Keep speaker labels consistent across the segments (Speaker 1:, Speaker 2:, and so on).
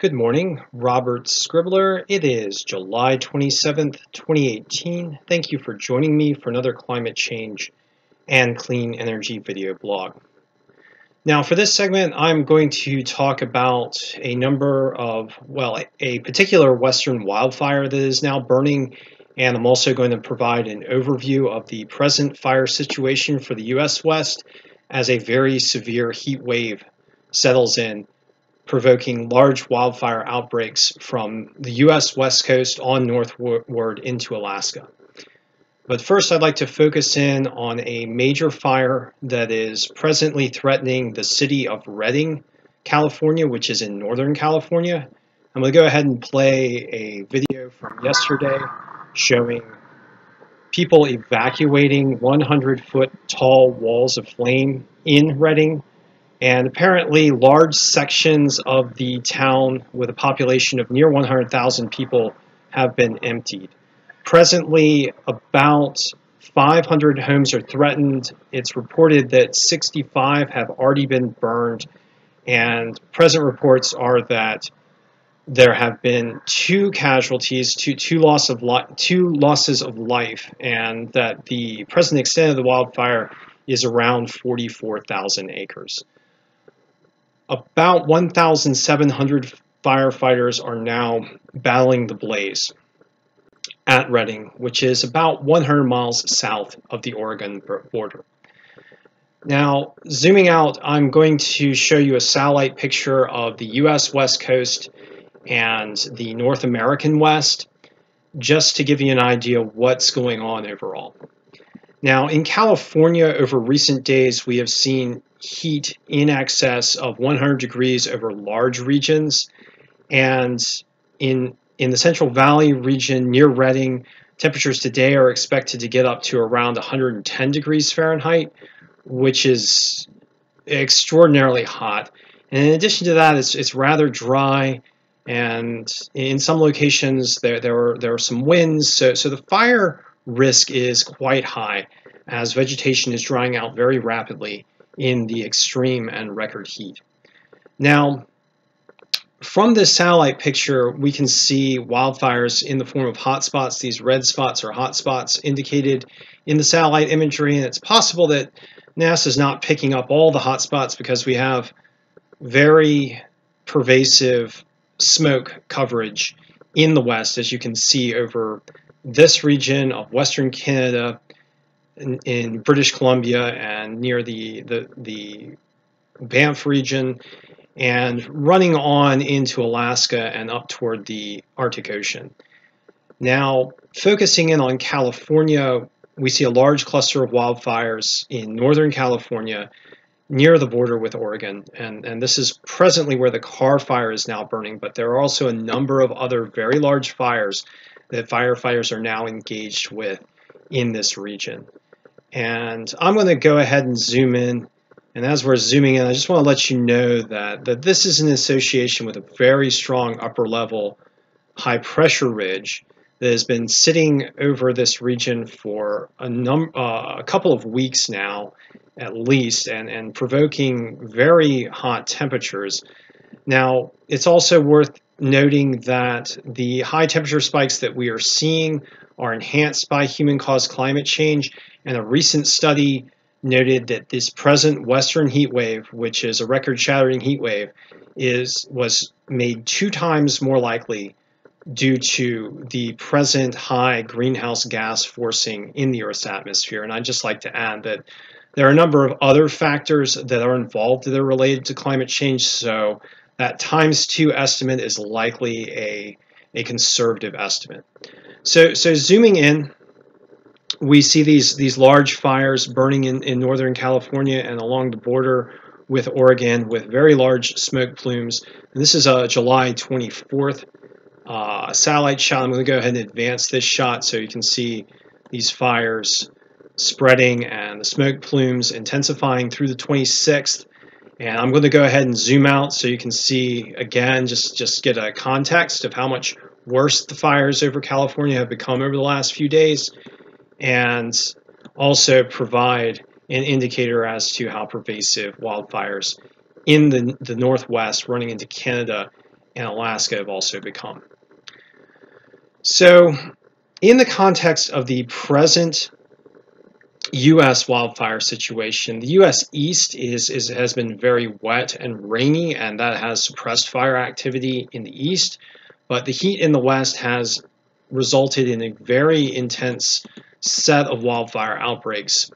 Speaker 1: Good morning, Robert Scribbler. It is July 27th, 2018. Thank you for joining me for another climate change and clean energy video blog. Now, for this segment, I'm going to talk about a particular western wildfire that is now burning, and I'm also going to provide an overview of the present fire situation for the U.S. West as a very severe heat wave settles in, provoking large wildfire outbreaks from the U.S. West Coast on northward into Alaska. But first, I'd like to focus in on a major fire that is presently threatening the city of Redding, California, which is in Northern California. I'm going to go ahead and play a video from yesterday showing people evacuating 100-foot tall walls of flame in Redding. And apparently large sections of the town with a population of near 100,000 people have been emptied. Presently, about 500 homes are threatened. It's reported that 65 have already been burned, and present reports are that there have been two casualties, two losses of life, and that the present extent of the wildfire is around 44,000 acres. About 1,700 firefighters are now battling the blaze at Redding, which is about 100 miles south of the Oregon border. Now, zooming out, I'm going to show you a satellite picture of the U.S. West Coast and the North American West, just to give you an idea of what's going on overall. Now, in California, over recent days, we have seen heat in excess of 100 degrees over large regions, and in the Central Valley region near Redding, temperatures today are expected to get up to around 110 degrees Fahrenheit, which is extraordinarily hot. And in addition to that, it's rather dry, and in some locations there are some winds, so the fire risk is quite high as vegetation is drying out very rapidly in the extreme and record heat. Now, from this satellite picture, we can see wildfires in the form of hotspots. These red spots are hotspots indicated in the satellite imagery, and it's possible that NASA is not picking up all the hotspots because we have very pervasive smoke coverage in the west, as you can see over this region of Western Canada, in British Columbia and near the Banff region, and running on into Alaska and up toward the Arctic Ocean. Now, focusing in on California, we see a large cluster of wildfires in Northern California near the border with Oregon, and this is presently where the Carr Fire is now burning, but there are also a number of other very large fires that firefighters are now engaged with in this region. And I'm going to go ahead and zoom in, and as we're zooming in, I just want to let you know that this is in association with a very strong upper level high pressure ridge that has been sitting over this region for a couple of weeks now at least, and provoking very hot temperatures. Now, it's also worth noting that the high temperature spikes that we are seeing are enhanced by human-caused climate change, and a recent study noted that this present western heat wave, which is a record-shattering heat wave, was made 2 times more likely due to the present high greenhouse gas forcing in the Earth's atmosphere. And I'd just like to add that there are a number of other factors that are involved that are related to climate change, so that ×2 estimate is likely a conservative estimate. So zooming in, we see these large fires burning in Northern California and along the border with Oregon with very large smoke plumes. And this is a July 24th satellite shot. I'm going to go ahead and advance this shot so you can see these fires spreading and the smoke plumes intensifying through the 26th. And I'm going to go ahead and zoom out so you can see, again, just get a context of how much worse the fires over California have become over the last few days, and also provide an indicator as to how pervasive wildfires in the Northwest running into Canada and Alaska have also become. So, in the context of the present U.S. wildfire situation, the U.S. East has been very wet and rainy, and that has suppressed fire activity in the east. But the heat in the West has resulted in a very intense set of wildfire outbreaks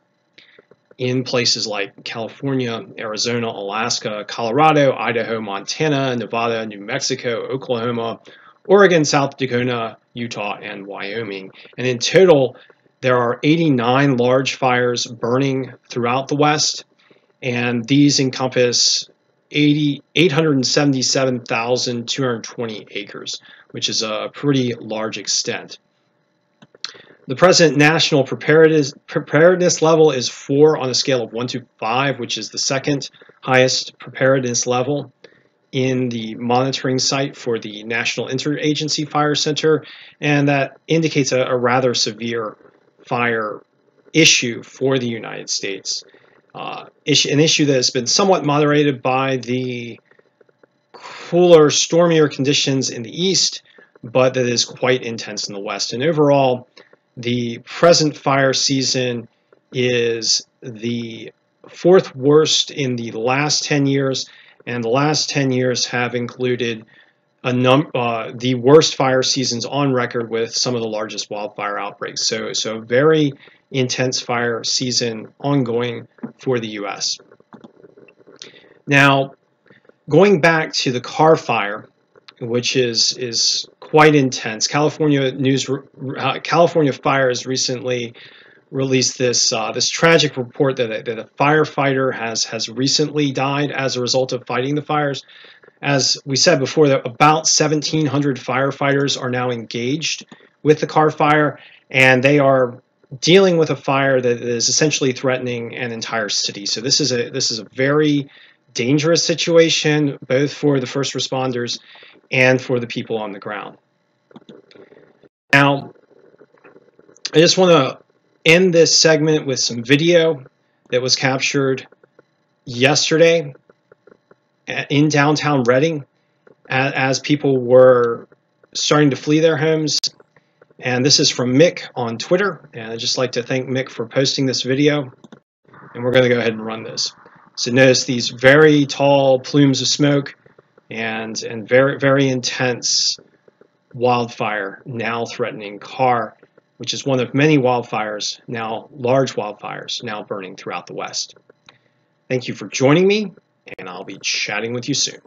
Speaker 1: in places like California, Arizona, Alaska, Colorado, Idaho, Montana, Nevada, New Mexico, Oklahoma, Oregon, South Dakota, Utah, and Wyoming. And in total, there are 89 large fires burning throughout the West, and these encompass 877,220 acres, which is a pretty large extent. The present national preparedness level is 4 on a scale of 1 to 5, which is the second highest preparedness level in the monitoring site for the National Interagency Fire Center, and that indicates a rather severe fire issue for the United States. An issue that has been somewhat moderated by the cooler, stormier conditions in the east, but that is quite intense in the west. And overall, the present fire season is the 4th worst in the last 10 years, and the last 10 years have included the worst fire seasons on record with some of the largest wildfire outbreaks. So very intense fire season ongoing for the U.S. Now, going back to the Carr Fire, which is quite intense. California Fires recently released this tragic report that a firefighter has recently died as a result of fighting the fires. As we said before, that about 1,700 firefighters are now engaged with the Carr Fire, and they are dealing with a fire that is essentially threatening an entire city. So this is a very dangerous situation, both for the first responders and for the people on the ground. Now, I just want to end this segment with some video that was captured yesterday in downtown Reading as people were starting to flee their homes. And this is from Mick on Twitter, and I'd just like to thank Mick for posting this video. And we're going to go ahead and run this. So notice these very tall plumes of smoke and very, very intense wildfire now threatening Carr, which is one of many wildfires, now large wildfires, now burning throughout the West. Thank you for joining me, and I'll be chatting with you soon.